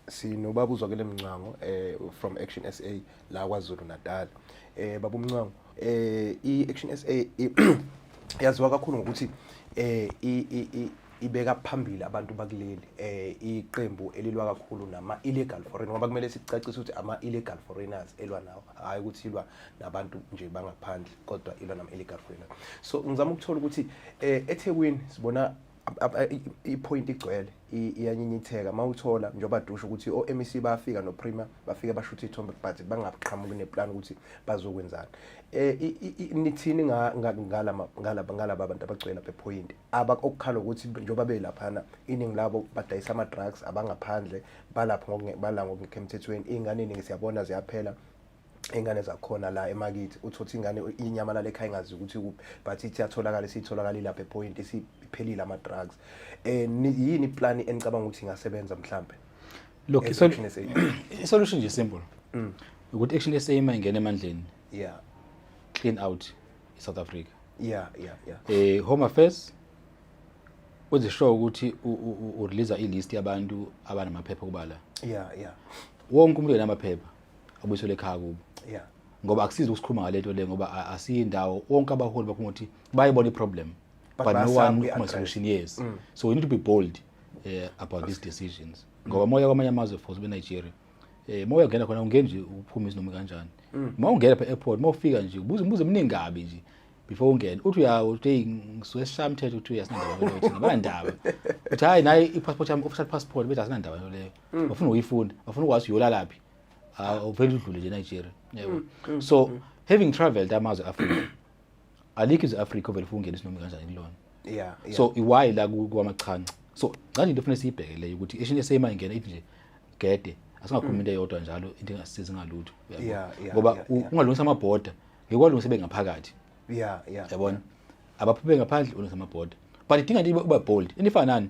sinobaba Zwakele Mncwango from Action SA la KwaZulu Natal. Baba Mncwango, i-Action SA yaziwa kakhulu ngokuthi ibeka phambili abantu bakuleli iqembu elilwa kakhulu nama illegal foreigners ngoba kumele sicacise ukuthi ama illegal foreigners elwa nawo hayi ukuthi ilwa nabantu nje bangaphandle kodwa ilwa nama illegal foreigners. So ngizama ukuthola ukuthi eThekwini sibona ipoint igcwele iyanyinyitheka mawuthola njengoba dusho ukuthi o-MEC bafika noPrima bafike bashutha ithombe but bangaqhamuki neplan ukuthi bazokwenzana. Nithini ngalaba bantu abagcwele lapha epoint okukhala ukuthi njengoba belaphana iningi labo badayisa ama drugs abangaphandle balapha ngokungekho emthethweni. Ingane iningi siyabona ziyaphela ingane zakhona la emakithi uthothi ingane inyama la lekhaya ingazi ukuthi kuphi but ithi yatholakala isitholakala lapha epoint isiphelile ama drugs. Yini plan enicabanga ukuthi ingasebenza mhlambe? Look, solution nje simple. Ukuthi Action SA ingene emandleni. Yeah. Clean out South Africa. Yeah. Home Affairs uzisho ukuthi urelease ilist yabantu abanamaphepha kubala. Yeah. Wonke umuntu enamaphepha abuyisele ekhaya kubo. Yeah. Ngoba akusiza ukusikhuluma ngalento le ngoba asiyindawo wonke abaholi bakho ukuthi bayibona iproblem but no one has solution. Yes. So we need to be bold about these decisions. Ngoba moya kwamanye amazwe for Nigeria moya ngena khona ungene nje uphumisa noma kanjani. Mawungena lapha airport mawufika nje ubuze mningi kabi nje before ungena uthi uthi ngisuwesha mthetho uthi uyasinandaba leyo ngabandaba uthi hayi nayi i-passport yami official passport bese asinandaba leyo bafuna uyifunda bafuna ukwazi uyola laphi uvela udlule nje Nigeria yebo. So having traveled amazwe Africa alikho iZafrica ovela ufungena isinoma kanjani kulona. Yeah. So iwhy la kwamachanca. So ngani into kufanele siyibhekele ukuthi Action SA ingena ithi nje gede asingakhuluma into eyodwa njalo into engasiza ngalutho ngoba ungalungisa amabhoda ngekwalungisa bengaphakathi. Yeah. Yabona abaphuphe ngaphandle ulungisa amabhoda but idinga into uba bold inifanani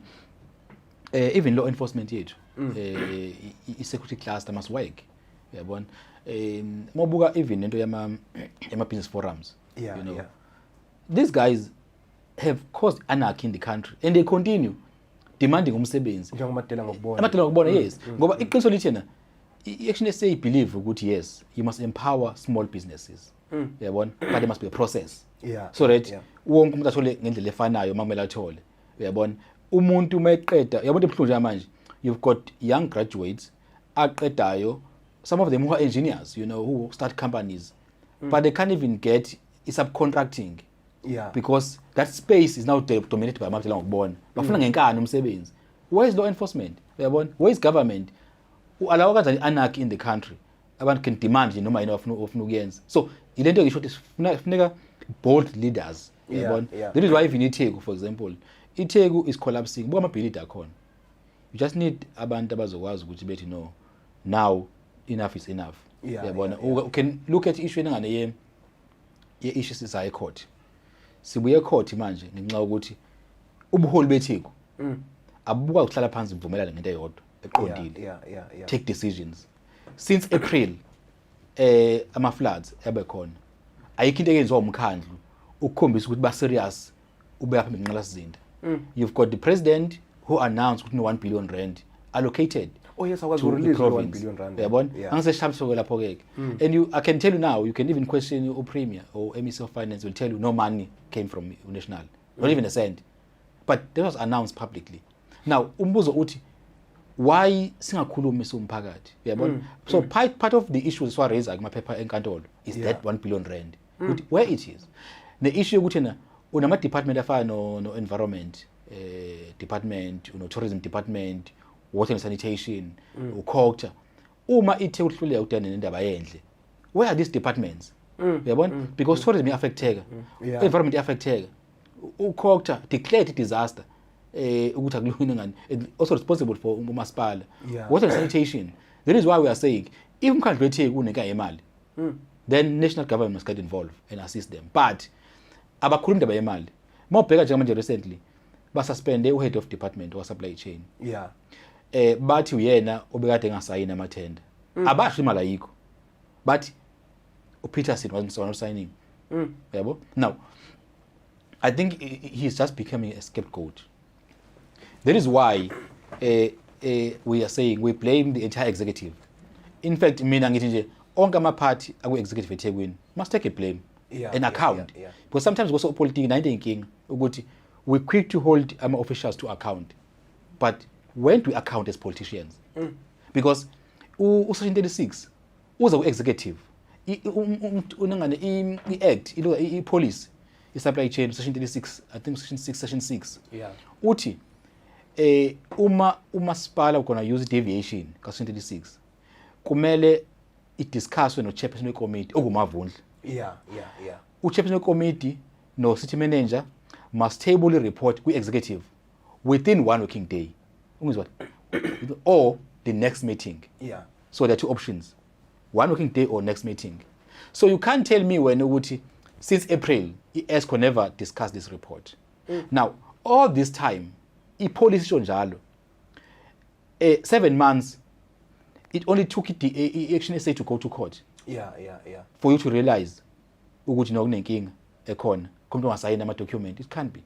even law enforcement yethu i-security cluster must work. Yabona mobuka even into yama business forums. You know, these guys have caused anarchy in the country and they continue demanding umsebenzi njengomadela ngokubona amadela ngokubona. Yes, ngoba iqiniso lithena i-Action SA believe ukuthi yes you must empower small businesses. Yabona but there must be a process. So that wonke umuntu athole ngendlela efanayo makumele athole. Uyabona umuntu mayeqeda yabona ebuhlungu manje you've got young graduates aqedayo, some of them who are engineers, you know, who start companies but they can't even get subcontracting. Because that space is now dominated by amadela ngokubona bafuna ngenkani umsebenzi. Where is law enforcement? Uyabona where is government allow kanjani anarchy in the country abantu can demand nje noma yini ofuna ukuyenza. So ilento ngisho ukuthi funeka bold leaders. Uyabona that is why even iTheku for example iTheku is collapsing buka amabhilidi akhona. You just need abantu abazokwazi ukuthi bethi no now enough is enough. Uyabona you can look at issue engane ye issues is high court. Sibuye court manje ngenxa ukuthi ubuholi beTheku abubuka ukuhlala phansi uvumelana ngento eyodwa eqondile. Take decisions. Since April ama floods ebe khona ayikho into eyenziwa umkhandlu ukukhombisa ukuthi ba serious ubeka phambili nqala sizinda. You've got the president who announced ukuthi 1 billion rand allocated. Oh yes, I was released 1 billion rand. Yabona angiseshamso lapho ke. And I can tell you now, you can even question your premier or MEC of Finance will tell you no money came from national, not even a cent. But that was announced publicly. Now umbuzo uthi why singakhulumi somphakathi? Uyabona? So part of the issues wa raise kumaphepha enkantolo is that 1 billion rand. Where it is. The issue ukuthi na unama department afana no environment department, tourism department, water and sanitation, culture. Uma ithe uhluleka udane nendaba yendle. Where are these departments? Uyabona? Because tourism affecteka, environment affecteka. Culture declared disaster. Ukuthi akulungile ngani. Also responsible for umasipala. Water and sanitation. That is why we are saying if umkhandlu weTheku uneka imali, then national government must get involved and assist them. But abakhuluma indaba yemali. Mawubheka nje manje recently basuspende uhead of department wa supply chain. Bathi uyena obekade engasayina amathenda. Abasho imali ayikho. But uPeterson was signing. Yabo? Now he's just becoming a scapegoat. That is why we are saying we blame the entire executive. In fact, mina ngithi nje onke amaphathi aku-executive eThekwini must take a blame and account. Because sometimes also politics nayinto inkinga ukuthi we quick to hold officials to account. But when do we account as politicians? Because section 36 uza ku-executive i-act i-policy i-supply chain section 36 I think section 6 uthi uma umasipala ugonna use deviation ka section 36 kumele i-discusswe no-chairperson we-committee okumavundla. U-chairperson we-committee no-city manager must table a report kwi-executive within 1 working day or the next meeting. So there are 2 options, 1 working day or next meeting. So you can't tell me when ukuthi since April ESCO never discussed this report. Now all this time i-policy njalo 7 months it only took the action essay to go to court. For you to realize ukuthi nokunenkinga ekhona kumuntu ongasayina ama-document. It can't be.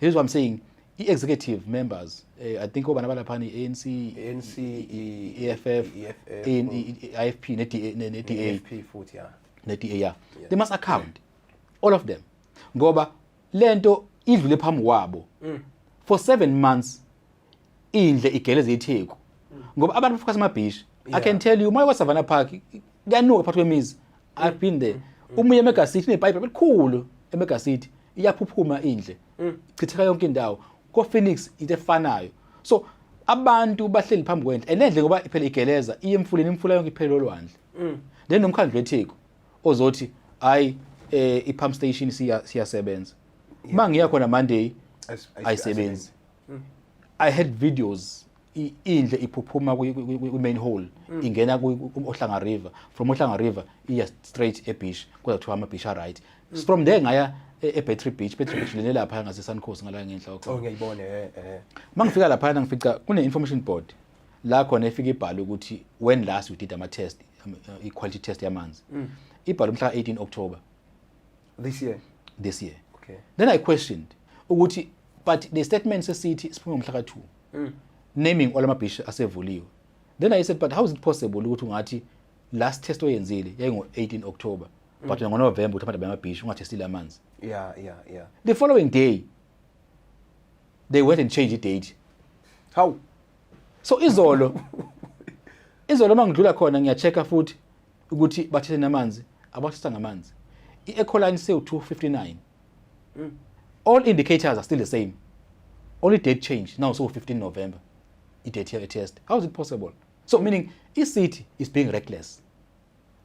Here's what I'm saying. I-executive members, I think obana balaphani ANC, EFF, IFP, ne-DA, they must account, all of them. Ngoba lento idlule phambi kwabo for 7 months indle igeleze itheku. Ngoba abantu bafocus amabhishi. I can tell you, my Savannah Park, they know part of me. I've been there. Umuye Mega City nepipe elikhulu eMega City iyaphuphuma indle. Chitheka yonke indawo. Ko Phoenix itefanayo. So abantu bahleli phambi kwendle enendle ngoba iphela igeleza iyemfuleni imfula yonke iphela olwandle. Then nomkhandlu wetheko ozothi hayi i-pump station siyasebenza. Mangiya khona Monday ayisebenzi. I had videos indle iphuphuma ku-main hall ingena ku-Ohlanga River, from Ohlanga River iya straight ebeach kuza kuthiwa ama-beach right. From there ngaya e-Battery Beach lene lapha ngase-Suncoast ngala ngenhla okho. Ngiyayibona Mangifika lapha ngifica kune-information board la khona ifika ibhalo ukuthi when last we did ama-test i-quality test yamanzi. Ibhalo mhla 18 October this year. Okay. Then I questioned ukuthi but the statement sesithi siphume ngomhla ka-2 naming all ama-beach asevuliwe. Then I said but how is it possible ukuthi ungathi last test oyenzile yayingo-18 October but ngoNovember uthi abantu ama-beach ungathestile amanzi. The following day they went and changed the date. How? So izolo mangidlula khona ngiyachecka futhi ukuthi batheste namanzi abathesta ngamanzi. I-ecoline sewu-259. All indicators are still the same. Only date change now, so 15 November. It here a test. How is it possible? So meaning i-city is being reckless.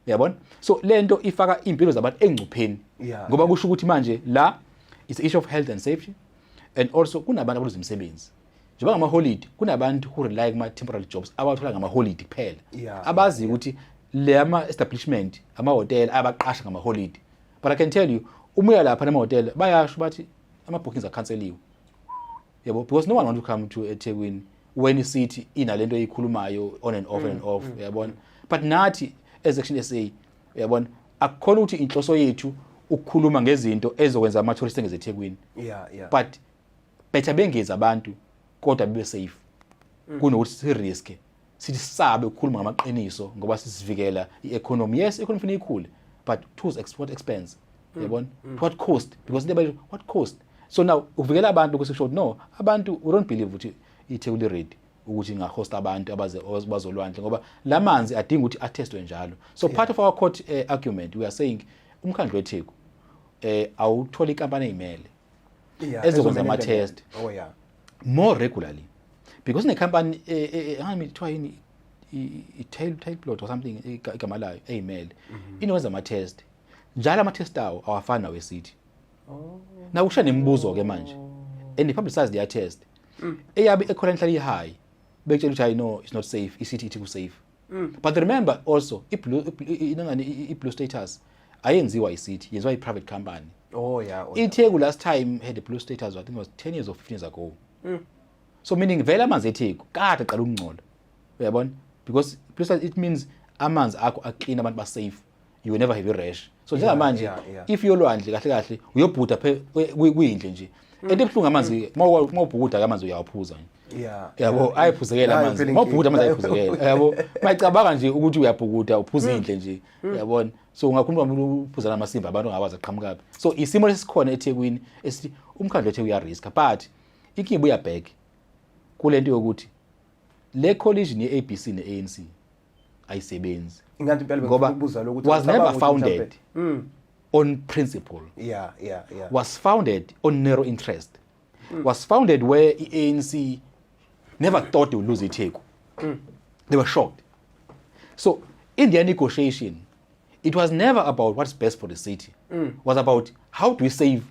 Yabona? So lento ifaka impilo zabantu engcupheni. Ngoba kusho ukuthi manje la it's issue of health and safety and also kunabantu abaluza imisebenzi. Njengoba ngama-holiday kunabantu who rely kuma temporary jobs abathola ngama-holiday kuphela. Abazi ukuthi le ama-establishment ama-hotel abaqasha ngama-holiday. But I can tell you umuya lapha nama-hotel bayasho bathi ama-bookings are-canceliwe. Yabo, because no one wants to come to eThekwini when the city inalento eyikhulumayo on and off yabona. But nathi as Action SA yabona akukhona ukuthi inhloso yethu ukukhuluma ngezinto ezokwenza ama-tourist engeze eThekwini. But better bengeza abantu kodwa bibe safe kunokuthi si-risk sithi sabe ukukhuluma ngamaqiniso ngoba sisivikela i-economy. Yes, i-economy funa ikhule but whose export expense yabona, what cost, because they what cost. So now uvikela abantu kusho no abantu we don't believe ukuthi iThekwini ready ukuthi ingahost abantu abazolwandle ngoba lamanzi adinga ukuthi attestwe njalo. So part of our court argument we are saying umkhandlu weTheku awuthola inkampani ezimele ezokwenza ama-test more regularly because nekhampani ngami kuthiwa yini i-tail plot or something igama layo eyimele inokwenza ama-test njalo ama-test awo awafani nawesithi. Now usha nemibuzo ke manje and publicize their test eyabe currently high bekutshela ukuthi I know it's not safe, isithi ithi ku safe. But remember also i-blue status ayenziwa isithi yenziwa i-private company. iTheku last time had a blue status I think it was 10 years or 15 years ago. So meaning vele amanzi eTheku kade aqala ukungcola uyabona because blue status it means amanzi akho aclean abantu ba safe, you will never have a rash. So njengamanje if yolwandle kahle uyobhuda kuyindle nje ento ebuhlungu amanzi mawubhukuda amanzi uyawaphuza yabo ayiphuzekela amanzi mawubhukuda amanzi ayiphuzekela yabo mayicabanga nje ukuthi uyabhukuda uphuza indle nje yabona so ungakhuluma uphuzana amasimba abantu ngabaza aqhamuka so isimo lesikhona eThekwini esithi umkhandlo ethe uyariska but inkinga uyabheka kulento yokuthi le coalition ye-ABC ne-ANC ayisebenzi ingathi impela ngoba was never founded on principle was founded on narrow interest was founded where ANC never thought they would lose iTheku they were shocked so in their negotiation it was never about what's best for the city it was about how do we save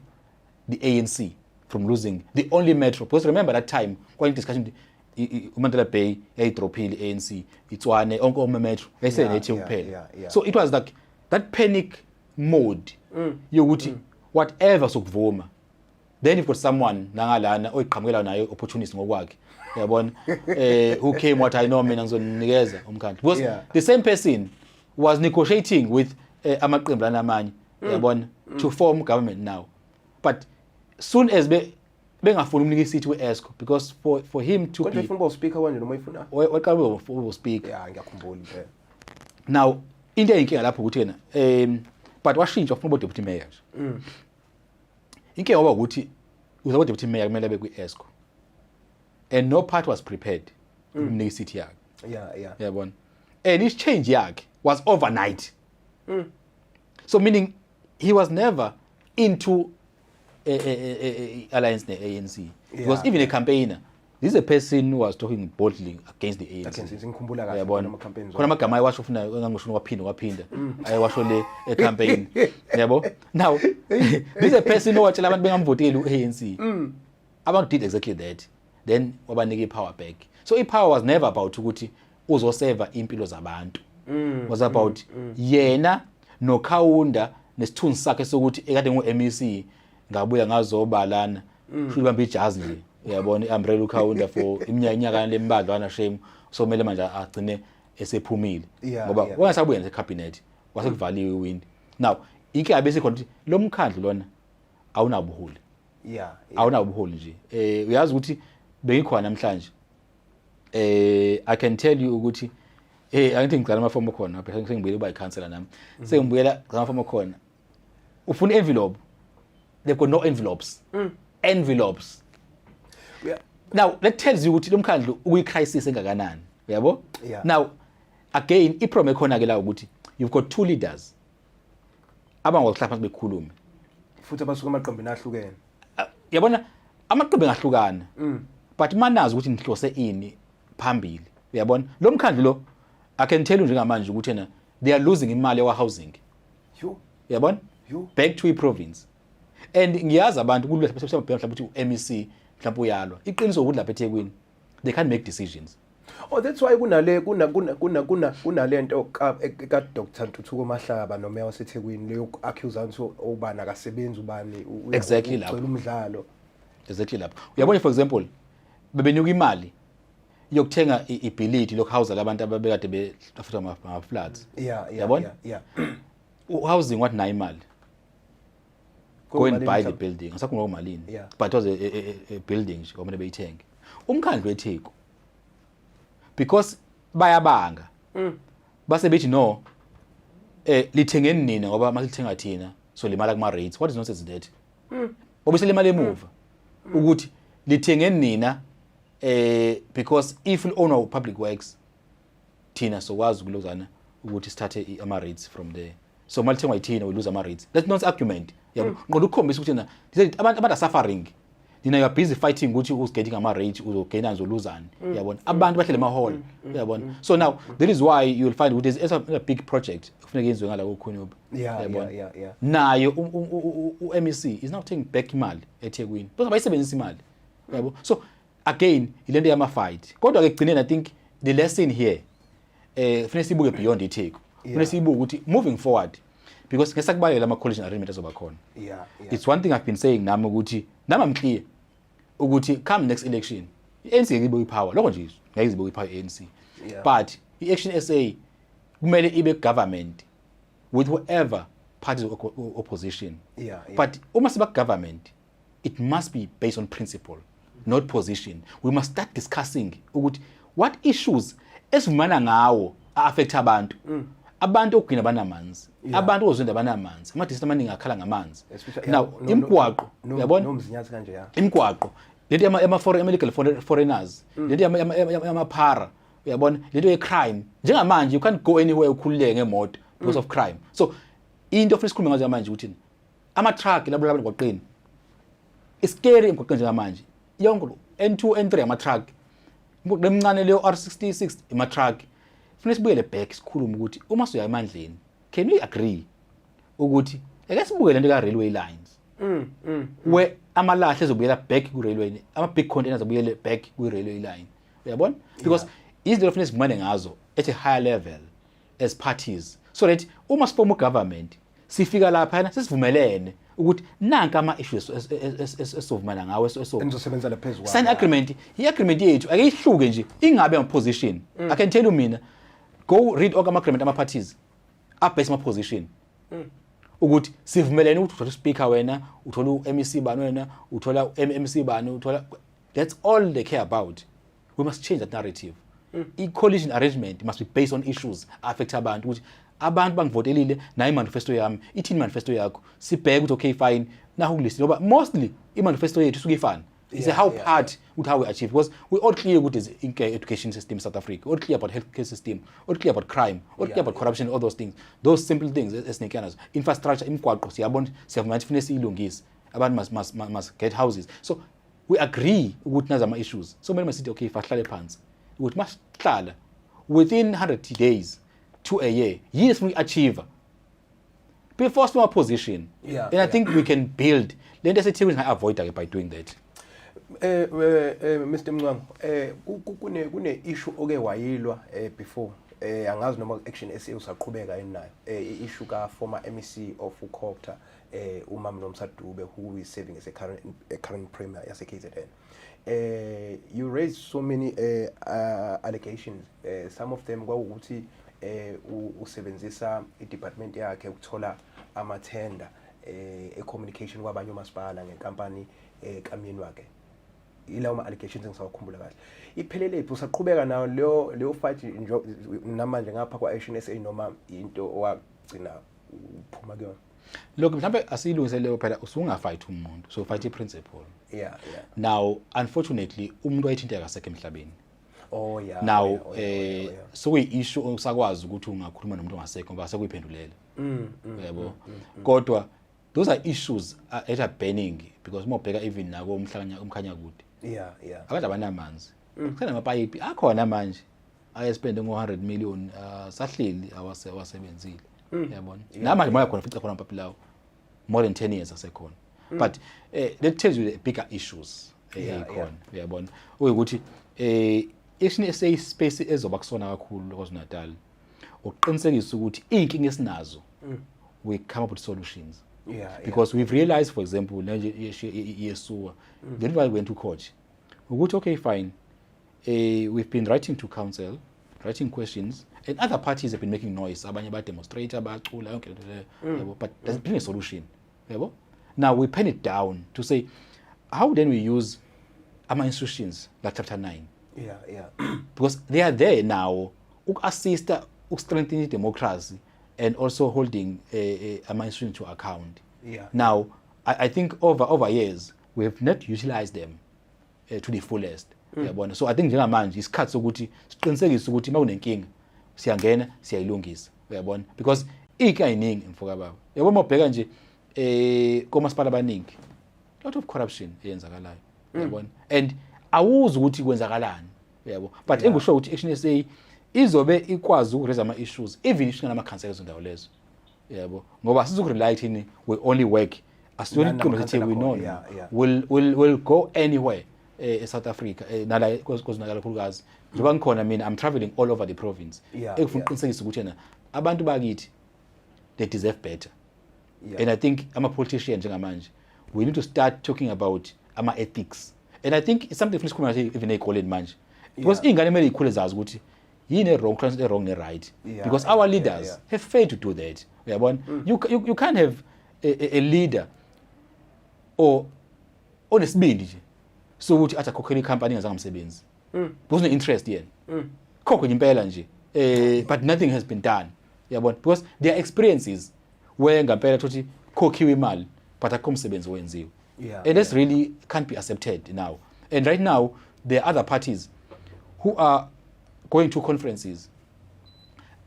the ANC from losing the only metro because remember that time when discussion uMandela Bay yayidrophile ANC itswane onke metro yayisenethi kuphela so it was like that panic mode yokuthi whatever sokuvuma then you've got someone nangalana oyiqhamukela nayo opportunist ngokwakhe yabona who came what I know mina ngizonikeza umkhandlu because the same person was negotiating with amaqembu lana amanye yabona to form government now but soon as bengafuna umnika isithi we-ESCO because for him to be ufuna speaker kanje noma ifuna waqala ube speaker ngiyakhumbula nje now into eyinkinga lapho ukuthi yena but washintsha ufuna deputy mayor nje inkinga ngoba ukuthi uzoba deputy mayor kumele abe kwi-ESCO and no part was prepared umnika isithi yakhe yabona and his change yakhe was overnight so meaning he was never into alliance ne-ANC because even a campaigner this is a person who was talking boldly against the ANC ngikhumbula kahle ama campaigns khona amagama ayewasho ufuna engangishona kwaphinda ayewasho le campaign yabo now this is a person owatshela abantu bengamvoteli u-ANC abantu did exactly that then wabanika i-power back so i-power was never about ukuthi uzoseva impilo zabantu was about yena nokhawunda nesithunzi sakhe sokuthi ekade ngu-MEC ngabuya ngazobalana shubamba ijazi nje uyabona iumbrella ukhawunda for iminyaka lembadlwana shame so kumele manje agcine esephumile ngoba wangasabuya necabinet wasekuvaliwe iwind now inke abese khona ukuthi lo mkhandlu lona awunabuholi awunabuholi nje uyazi ukuthi bengikhona namhlanje I can tell you ukuthi angithi ngicala amafomu khona lapha sengibuyela uba icancela nami sengibuyela ngamafomu khona ufuna envelope they've got no envelopes envelopes now that tells you ukuthi lo mkhandlu uyi-crisis engakanani uyabo now again iproblem ekhona ke la ukuthi you've got two leaders abangokuhlala phansi bekhulume futhi abasuka amaqembu ahlukene yabona amaqembu angahlukana but manazi ukuthi nihlose ini phambili uyabona lo mkhandlu lo I can tell you njengamanje ukuthi yena they are losing imali ya housing uyabona back to i-province and ngiyazi abantu kulula mhlawumbe ukuthi u-MEC mhlawumbe uyalwa iqiniso ukuthi lapha eThekwini they can't make decisions that's why kunalento ka Dr Ntuthuko Mahlaba nomeya waseThekwini leyo accuse ukuthi ubani akasebenzi ubani exactly lapho umdlalo exactly lapho uyabona for example bebenyuka imali yokuthenga ibility lokuhouse labantu ababekade befutha ama flats yabona housing what na imali go and buy the building asakhuluma ngomalini but it was a building nje komele beyithenge umkhandlu weTheku because bayabanga base bethi no lithengeni nina ngoba masithenga thina so limala kuma rates what is nonsense that obese limali emuva ukuthi lithengeni nina because if you own public works thina sokwazi ukulozana ukuthi sithathe ama rates from there so malithengwa yithina we lose ama rates that's not argument yabo ngoba ukukhombisa ukuthi abantu suffering you are busy fighting ukuthi who's getting ama rate uzogaina uzoluzana yabona abantu bahlele ma hall yabona so now that is why you will find with this a big project kufanele yenziwe ngala kokhonyoba yabona nayo uMEC is now taking back imali eThekwini because bayisebenzisa imali yabo so again ilento yama fight kodwa ke gcineni I think the lesson here kufanele sibuke beyond iTheku kufanele sibuke ukuthi moving forward because ngesakubalela ama coalition arrangement azoba khona it's one thing I've been saying nami ukuthi nami I'm clear ukuthi come next election iANC ngibe ipower lokho nje ngeke izibe ipower iANC but iAction SA kumele ibe government with whoever parties opposition but uma siba government it must be based on principle, not position. We must start discussing what issues esivumana ngawo affect abantu. Abantu okugcina banamanzi, abantu ozwenda banamanzi, ama-district amaningi akhala ngamanzi. Now imigwaqo uyabona nomzinyathi kanje ya imigwaqo lento ama-illegal foreigners, lento yamaphara uyabona, lento ye-crime. Njengamanje you can't go anywhere ukhululeke ngemoto because of crime. So into ofuna sikhulume ngazo manje ukuthi ama-truck labula emgwaqeni scary emgwaqeni njengamanje. Yonke N2 N3 ama-truck emncane leyo R66 ama-truck. Funa sibuyele back sikhulume ukuthi uma siya emandleni, can we agree ukuthi ake sibuke lento ka-railway lines where amalahle ezobuyela back ku-railway, ama-big containers azobuyele back ku-railway line uyabona, because izinto funa sivumane ngazo at a higher level as parties, so that uma sifoma government sifika lapha sesivumelene ukuthi nanka ama-issues esovumana ngawo enizosebenza laphezu sign agreement. I-agreement yethu ake ihluke nje ingabe ama-position. I can tell you mina, go read all ama-agreement ama-parties abhase ama-position ukuthi sivumelene ukuthi uthola uspeaker wena, uthola u-MEC bani wena, uthola u-MMC bani, uthola. That's all they care about. We must change that narrative. I-coalition arrangement must be based on issues affect abantu ukuthi abantu bangivotelile na i-manifesto yami ithini manifesto yakho, sibheke ukuthi okay fine naho kulistile ngoba mostly i-manifesto yethu isuke ifana. It's how part with how we achieve, because we all clear with this education system in South Africa, all clear about healthcare system, all clear about crime, all clear about corruption, all those things. Those simple things as infrastructure, imigwaqo siyabona siyavuma fune siyilungise, abantu must get houses. So we agree ukuthi nazo ama issues. So many must say okay fahlale phansi ukuthi masihlala within 100 days to a year yes we achieve before small position. And I think we can build. Then there's a thing we can avoid by doing that. Mr. Mncwango, kune issue oke wayilwa before angazi noma action SA usaqhubeka inayo issue ka former MEC of uCopter uMam Nomsadube, who is serving as a current premier yase KZN. You raised so many allegations, some of them kwawukuthi usebenzisa i-department yakhe ukuthola ama-tender e-communication kwabanye umasipala ngenkampani kamyeni wakhe. Ilawo ma-allegations engisawakhumbula kahle. Iphelele usaqhubeka nayo leyo fight namanje ngapha kwa-Action SA noma into owagcina uphuma kuyona? Look, mhlambe asiyilungise leyo phela usungafight umuntu, so fight i-principle. Yeah. Now unfortunately umuntu wayithinteka kasekho emhlabeni. Oh yeah. Now so i-issue usakwazi ukuthi ungakhuluma nomuntu ongasekho ngoba sekuyiphendulela. Yebo. Kodwa those are issues that are burning because uma ubheka even nako umkhanya kude. Yeah. Abantu abanamanzi. Kukhona amapayipi akhona manje ayespende ngo100 million sahleli awasebenzile. Yabona. Namanje manje khona fica khona amapayipi lawo more than 10 years asekhona. But that tells you the bigger issues ekhona. Yabona. Ukuthi Action SA space ezoba kusona kakhulu KwaZulu-Natal uqinisekisa ukuthi inkinga esinazo we come up with solutions. Because we've realized, for example, Yesua, the reason why we went to court, we would okay, fine. We've been writing to council, writing questions, and other parties have been making noise. Abanye demonstrate, but there's been a solution. Now we pen it down to say, how then we use our institutions like Chapter 9? Because they are there now to assist, to strengthen democracy, and also holding a institution to account. Now, I think over years, we have not utilized them to the fullest. So I think njengamanje isikhathi sokuthi siqinisekise ukuthi makunenkinga siyangena siyayilungisa. Because inkinga iningi mfoka baba. Yabo mabheka nje komasipala abaningi. Lot of corruption eyenzakalayo. And awuzi ukuthi kwenzakalani. But engusho ukuthi Action SA izobe ikwazi ukuraise ama issues even if singana ama-council ezindawo lezo. Ngoba sizokurely thini we only work asiyona iqiniso ukuthi we know will go anywhere eSouth Africa nala KwaZulu-Natal kakhulukazi njengoba ngikhona mina I'm traveling all over the province ekufuna uqinisekisa ukuthi yena abantu bakithi they deserve better. And I think ama-politicians njengamanje we need to start talking about ama-ethics, and I think it's something funa sikhuluma even ey'koleni manje because iy'ngane kumele y'khule zazi ukuthi yini wrong, translate wrong ne right, because our leaders have failed to do that. You can't have a leader or onesibindi nje so ukuthi athi akhokhela icompany engazange umsebenzi because no interest yena khokho impela nje but nothing has been done yabona because their experiences where ngempela thothi khokhiwe imali but akho umsebenzi wenziwe and this really can't be accepted now. And right now there are other parties who are going to conferences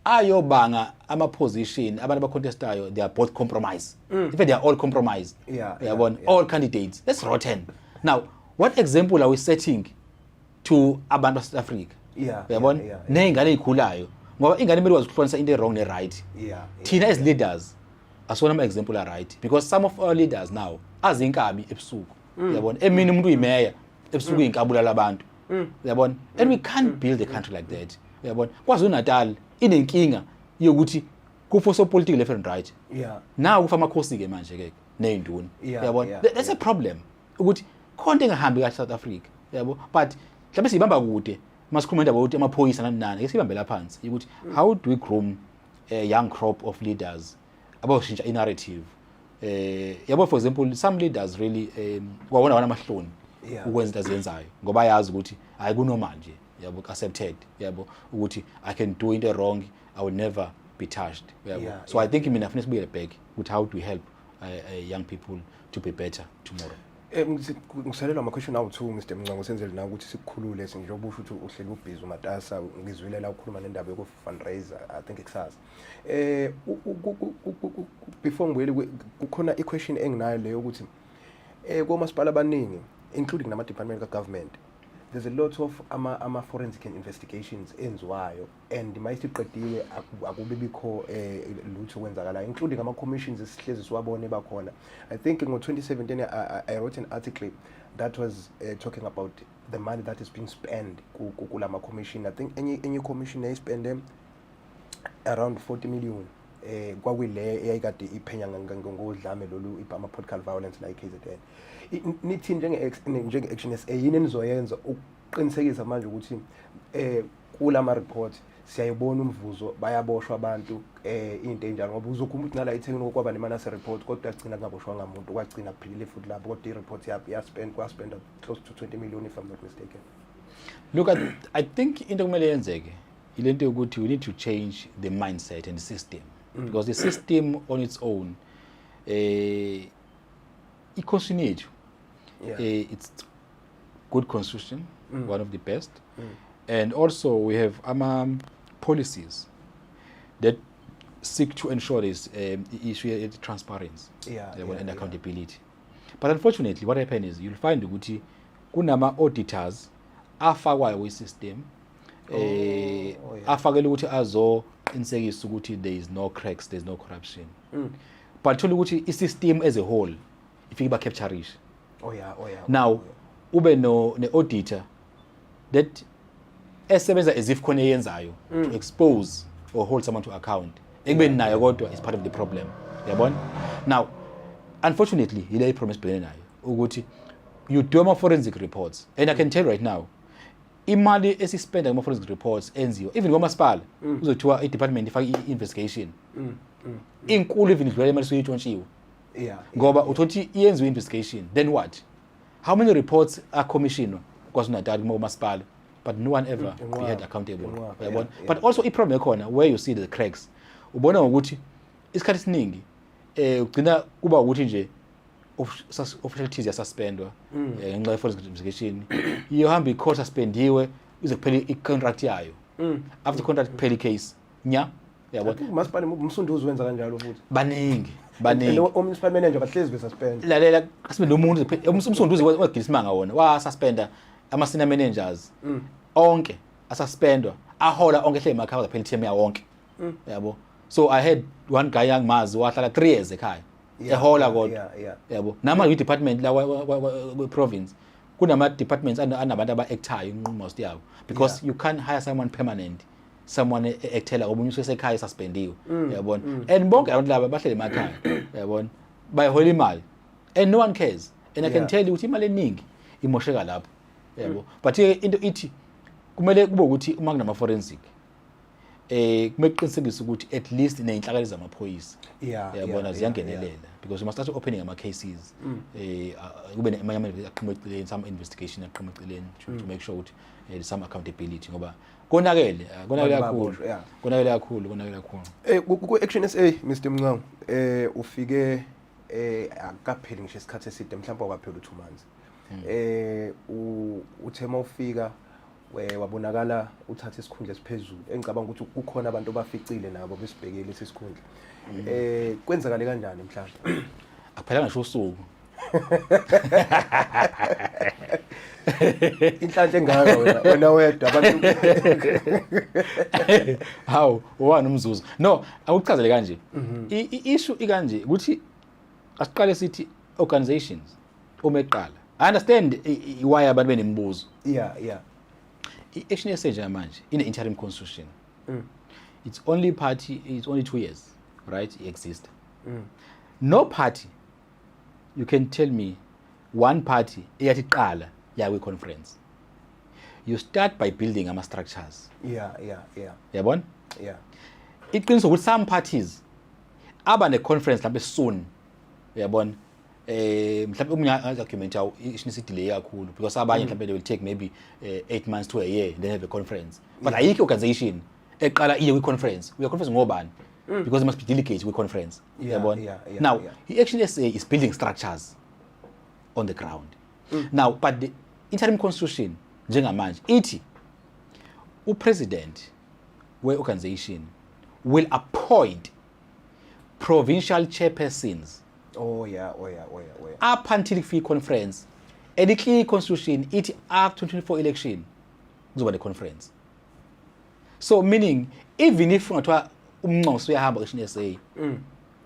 ayobanga ama position abantu abacontestayo, they are both compromised. In fact, they are all compromised. All candidates. That's rotten. Now, what example are we setting to abantu South Africa? Nengane ikhulayo ngoba ingane imele wazihlonisa into wrong ne right. Thina as leaders asona ama example are right because some of our leaders now azinkabi ebusuku. Yabona emini umuntu uyimeya ebusuku inkabula labantu. Yabona and we can't build a country like that. Yabona kwaZulu Natal inenkinga yokuthi kufoso political left and right. Now kufa amakhosi ke manje ke neinduni. Yabona that's a problem ukuthi konke engahambi kahle South Africa. Yabo but mhlawumbe sibamba kude masikhuluma indaba ukuthi amaphoyisa nanani ke sibambela phansi ukuthi how do we groom a young crop of leaders abawushintsha narrative. Yabo for example some leaders really kwabona wana amahloni ukwenza into azenzayo ngoba yazi ukuthi ayikunormal nje yabo accepted yabo ukuthi I can do it wrong, I will never be touched yabo. So I think mina fanele sibuye back with how do we help young people to be better tomorrow. Ngisalela ama question awu 2 Mr Mncwango senzele na ukuthi sikukhulule njengoba usho ukuthi uhleli ubhizi umatasa ngizwilela ukukhuluma nendaba yoku fundraiser I think eksasa. Before ngibuyele kukhona i-question enginayo leyo ukuthi komasipala abaningi including nama department ka government there's a lot of ama forensic investigations enziwayo and mayisiqediwe akube bikho lutho kwenzakalayo including ama commissions esihlezi siwabone bakhona. I think in 2017 I wrote an article that was talking about the money that is being spent kulama commission. I think any commission ay spend around 40 million kwakwile eyayikade iphenya ngodlame lolu ama political violence like KZN. Nithi njenge action SA yini nizoyenza ukuqinisekisa manje ukuthi kulama report siyayibona umvuzo bayaboshwa abantu into enjalo ngoba uzokhumba ukuthi nala ithekini kwaba nemanase report kodwa agcina kungaboshwanga umuntu kwagcina kuphilile futhi lapho kodwa i-report yaspend close to 20 million if I'm not mistaken. Look, I think into kumele yenzeke ilento ukuthi we need to change the mindset and the system because the system on its own i-constitution it's good constitution, one of the best, and also we have policies that seek to ensure this issue transparency and accountability. But unfortunately what happens is you'll find ukuthi kunama auditors afakwayo kwi-system afakele ukuthi azoqinisekisa ukuthi there is no cracks, there is no corruption. But thola ukuthi i-system as a whole ifike ba capture. Now ube ne auditor that esebenza as if khona yenzayo to expose or hold someone to account ekubeni nayo kodwa is part of the problem yabona. Now unfortunately ile promise bene nayo ukuthi you do ama forensic reports and I can tell right now imali esispenda ama forensic reports enziwa even ngomasipala uzothiwa i-department ifaka i-investigation inkulu even idlule imali soyitshontshiwe ngoba uthothi iyenziwe investigation then what, how many reports are commissioned KwaZulu Natal ngomasipala but no one ever be held accountable. But also i-problem ekhona where you see the cracks ubona ngokuthi isikhathi esiningi ugcina kuba ukuthi nje officialities yasuspendwa ngenxa ye forensic investigation iyohamba i-court suspendiwe ize kuphela i-contract yayo after contract kuphela i-case yabona masipala umsunduzi wenza kanjalo futhi baningi municipal manager bahlezi be suspend lalela asibe nomuntu umsunduzi wagisimanga wona wa suspenda ama senior managers onke asuspendwa ahola onke hle emakhaya phela team ya wonke yabo. So I had one guy young mazi wahlala 3 years ekhaya ehola kodwa yabo nama department la province kunama departments anabantu aba-actayo inqumo yabo because you can't hire someone permanent, someone actela omunye usesekhaya suspendiwe yabona and bonke abantu laba bahlele emakhaya yabona bayihola imali and no one cares and I can tell you ukuthi imali eningi imosheka lapho yabo. But into ithi kumele kube ukuthi uma kunama forensic kumeqinisekisa ukuthi at least inenhlakalo zamaphoyisa yabona ziyangenelela because you must start opening ama cases kube amanye aqhuma eceleni some investigation aqhuma eceleni to make sure ukuthi there's some accountability ngoba konakele kakhulu ku Action SA Mr Mncwango ufike akapheli ngisho isikhathi eside mhlawumbe akapheli 2 months uthema ufika wabonakala uthatha isikhundla esiphezulu engicabanga ukuthi kukhona abantu abaficile nabo besibhekele lesi sikhundla kwenzakale kanjani mhlawumbe akuphelanga ngisho usuku inhlanhla engaka wena wedwa abantu hawu owani umzuzu no akuchazele kanje i-issue ikanje ukuthi asiqale sithi organizations umeqala I understand why abantu benemibuzo i-Action SA nje manje ine interim constitution it's only 2 years right it exists no party you can tell me one party eyathi qala yawe conference you start by building ama structures yabona iqiniso ukuthi some parties aba ne conference mhlawumbe soon yabona mhlawumbe umunye argument yawo ishini delay kakhulu because abanye mhlawumbe they will take maybe 8 months to a year then have a conference but ayikho organization eqala iye conference we conference ngobani because it must be delegate we conference yabona now the Action SA is building structures on the ground now but the interim constitution njengamanje ithi upresident we organization will appoint provincial chairpersons up until the conference and the clear constitution ithi after 2024 election kuzoba the conference so meaning even if ungathiwa umnqoso uyahamba Action SA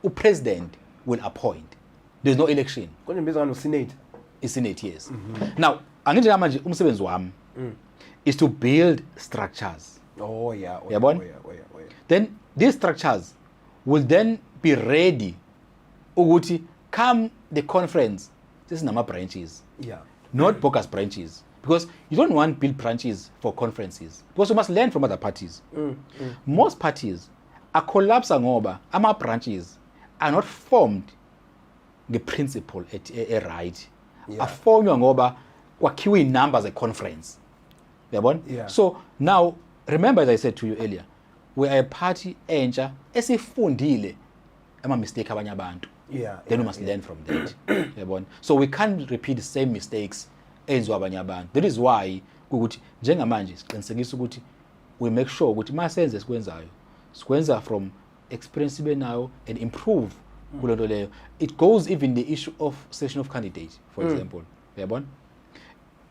upresident will appoint there's no election konje mbizana no senate i-senate yes now angithi manje umsebenzi wami is to build structures yabona then these structures will then be ready ukuthi come the conference sesinama branches not bogus branches because you don't want to build branches for conferences because you must learn from other parties most parties are collapse ngoba ama branches are not formed the principle at right aformwa ngoba kwakhiwe numbers a conference yabona so now remember as I said to you earlier we are a party entsha esifundile ama mistake abanye abantu then we must learn from that yabona so we can't repeat the same mistakes enziwa abanye abantu that is why ukuthi njengamanje siqinisekisa ukuthi we make sure ukuthi masenze sikwenza from experience benayo and improve kulento leyo it goes even the issue of selection of candidates for example yabona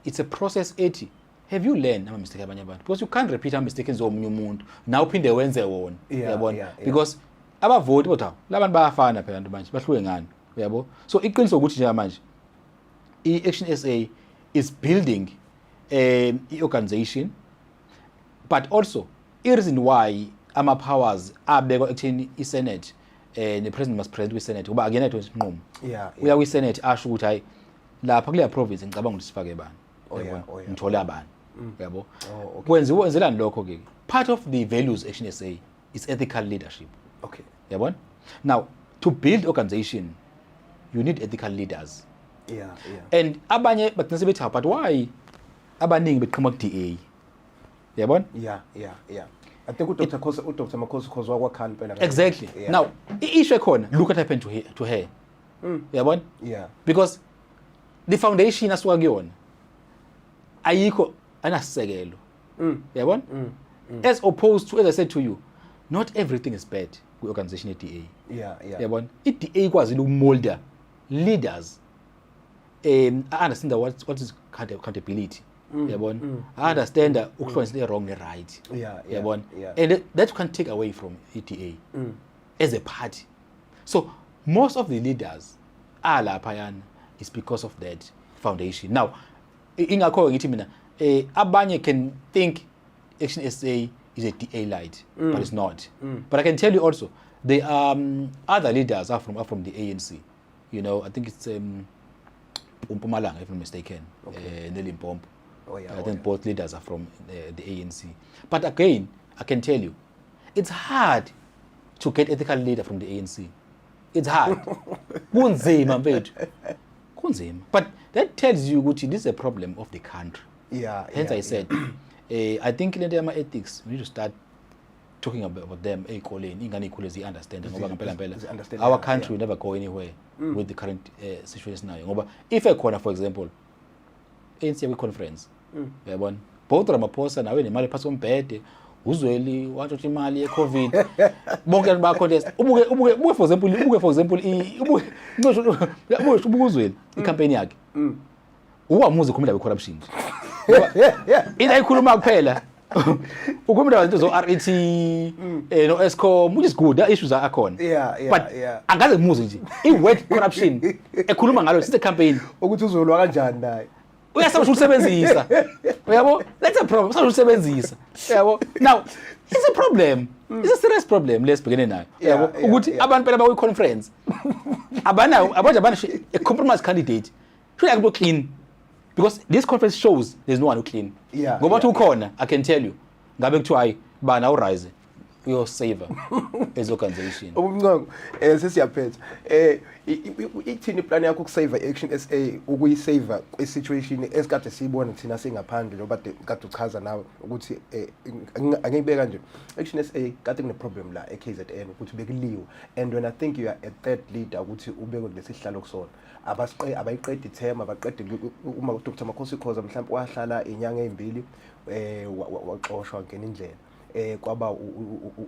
it's a process ethi have you learned ama mistake abanye abantu because you can't repeat ama mistakes zomunye umuntu now uphinde wenze wona yabona because abavoti botha labantu bayafana phela abantu manje bahluke ngani uyabo so iqiniso ukuthi nje manje i-Action SA is building i-organization but also the reason why ama powers abekwa ekutheni i-Senate the president must present with-Senate kuba akuyena yethu isinqumo uya kwi-Senate asho ukuthi hayi lapha kuleya province ngicabanga ukuthi sifake bani ngithole abani yabo wenzelani lokho ke part of the values Action SA is ethical leadership yabona now to build organization you need ethical leaders and abanye bacinise bethi but why abaningi beqhuma ku DA yabona I think Dr. Makhosi cause wakwakhani phela exactly now i-issue ekhona look what happened to her yabona because the foundation asuka kuyona ayikho anasisekelo yabona as opposed to as I said to you not everything is bad ku organization ye-DA yabona i-DA ikwazile ukumolda leaders I understand what is accountability yabona I understand ukuhlonisa wrong ne right yabona and that can take away from EDA as a party so most of the leaders lapha yana is because of that foundation now ingakho ngithi mina abanye can think Action SA is a DA light but it's not but I can tell you also the other leaders are from the ANC you know I think it's Mpumalanga if I'm mistaken Nelimpopo I think both leaders are from the ANC but again I can tell you it's hard to get ethical leader from the ANC. It's hard. Kunzima mfethu. Kunzima. But that tells you ukuthi this is a problem of the country. Hence I said, I think in the ethics we need to start talking about them ey'koleni ingane ikhule zi-understand ngoba ngempela our country will never go anywhere with the current situation nayo ngoba if ekhona for example ANC kwi-conference uyabona both Ramaphosa nawe nemali phasi kombhede uzweli watshotha imali ye-COVID bonke abantu ba-contest ubuke for example ubuke uzweli i-campaign yakhe uwamuzi ukhuluma indaba ye-corruption into ayikhuluma kuphela ukhuluma indaba zo-RET no-Eskom which is good issues akhona but angaze muzi nje i-word corruption ekhuluma ngalo since campaign ukuthi uzolwa kanjani naye uyasaba ukusebenzisa uyabo that's a problem usaba ukusebenzisa yabo now it's a problem it's a serious problem lesibhekene nayo yabo ukuthi abantu phela bakuyi conference abanayo a compromise candidate should like to clean because this conference shows there's no one who clean ngoba uthi ukhona I can tell you ngabe kuthiwa hayi bana urise uyosaver as organization Mncwango sesiyaphetha ithini plan yakho ukusave Action SA ukuyisave isituation esikade siyibona thina singaphandle loba kade uchaza nawe ukuthi angiyibeka nje Action SA kade kune problem la eKZN ukuthi bekuliwe and when I think you are a third leader ukuthi ubeke lesihlalo kusona abayiqedi ithema abaqedi uma uDr Makhosi Khoza mhlawumbe wahlala inyanga ezimbili waxoshwa ngene indlela kwaba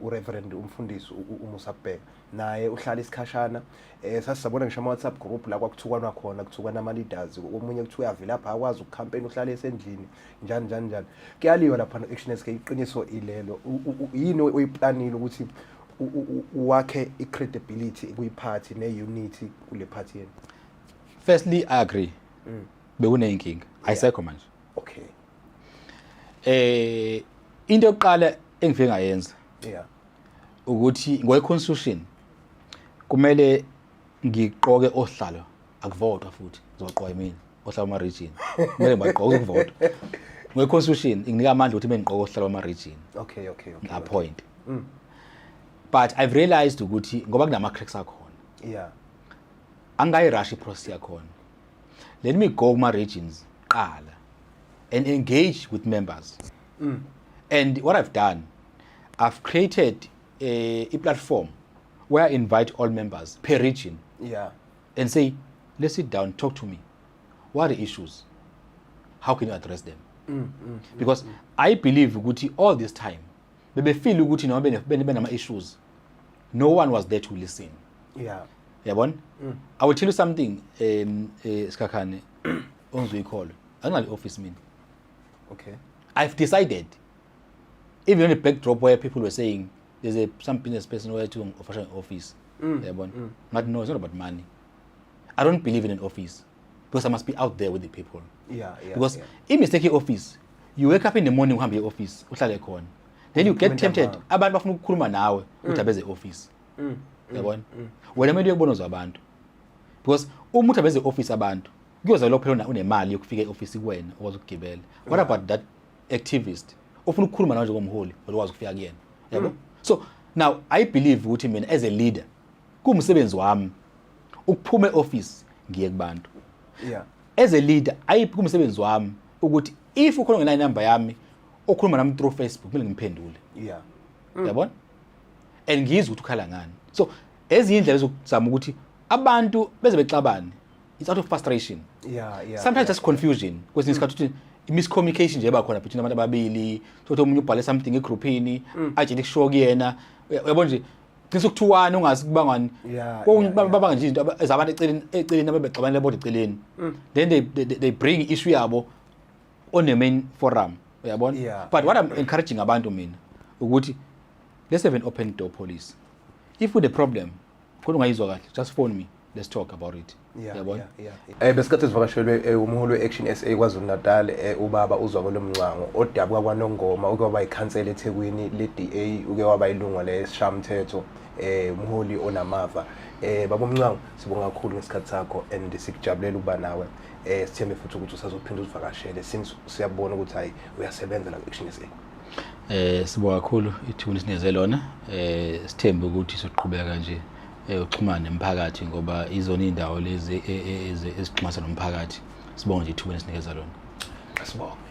ureverend umfundisi uMusabheka naye uhlala isikhashana sasibona ngisho ama WhatsApp group la kwakuthukwana khona kuthukwana ama leaders omunye kuthiwa uyavela lapha akwazi ukucampaign uhlala esendlini njani kuyaliwa lapha Action SA iqiniso ilelo yini oyiplanile ukuthi wakhe icredibility kuyiphathi neunity kule party yeni firstly I agree bekunenkinga ayisekho manje okay into yokuqala engifike ngayenza ukuthi ngoye-constitution kumele ngiqoke ohlalo akuvotwa futhi ngizoqoka mina ohlalo ama-region kumele ngibaqoke ukuvotwa ngoye-constitution inginika amandla ukuthi bengiqoke ohlalo ama-region okay appoint but I've realized ukuthi ngoba kunama-cracks akhona angayirush iprocess yakhona let me go kuma-regions qala and engage with members and what I've done, I've created a platform where I invite all members per region and say, let's sit down, talk to me. What are the issues? How can you address them? Because I believe ukuthi all this time, bebe feel ukuthi no benama issues. No one was there to listen. Yabona? I will tell you something, Skakhane, Zwakele. I'm not the office mean. Okay. I've decided, even on a backdrop where people were saying there's some business person where to official office. No, it's not about money. I don't believe in an office because I must be out there with the people. Because if you take your office, you wake up in the morning, you have your office, then you get tempted. Abantu bafuna ukukhuluma nawe ukuthi abeze office. Yabona? Wena manje uyabona zabantu. Because uma uthi abeze office abantu, kuyoza lo phela unemali yokufika e-office kuwena okwazi ukugibela. What about that activist ofuna ukukhuluma nawe njengomholi okwazi ukufika kuyena yabo so now I believe ukuthi mina as a leader kumsebenzi wami ukuphuma e-office ngiye kubantu as a leader kumsebenzi wami ukuthi if ukhona ngena number yami okhuluma nami through Facebook kumele ngimphendule yabona and ngizwe ukuthi ukhala ngani so ezindlela ezokuzama ukuthi abantu beze bexabane it's out of frustration sometimes just confusion kwesinye isikhathi ukuthi miscommunication nje bakhona between abantu ababili ukuthi umunye ubhale something egroupini ajele kusho kuyena uyabona nje ngisukuthuwana ungazi kubangani babanga nje into ezabantu eceleni abebexabanele bodwa eceleni then they bring issue yabo on the main forum uyabona but what I'm encouraging abantu mina ukuthi let's have an open door policy if with the problem khona ungayizwa kahle just phone me let's talk about it yabona besikhathi sivakashelwe umholi we-Action SA KwaZulu Natal ubaba Zwakele Mncwango odabuka kwaNongoma uke waba ikhansela eThekwini le-DA uke waba ilunga lesishamthetho umholi onamava baba Mncwango sibonga kakhulu ngesikhathi sakho and sikujabulela ukuba nawe sithembe futhi ukuthi usazophinda usivakashele since siyabona ukuthi hayi uyasebenza la ku-Action SA Sibonga kakhulu ithuba esinikeze lona. Sithembe ukuthi soqhubeka nje uxhumana nemphakathi ngoba izona indawo lezi ezixhumana nomphakathi. Sibonga nje ithuba esinikeze lona. Sibonga.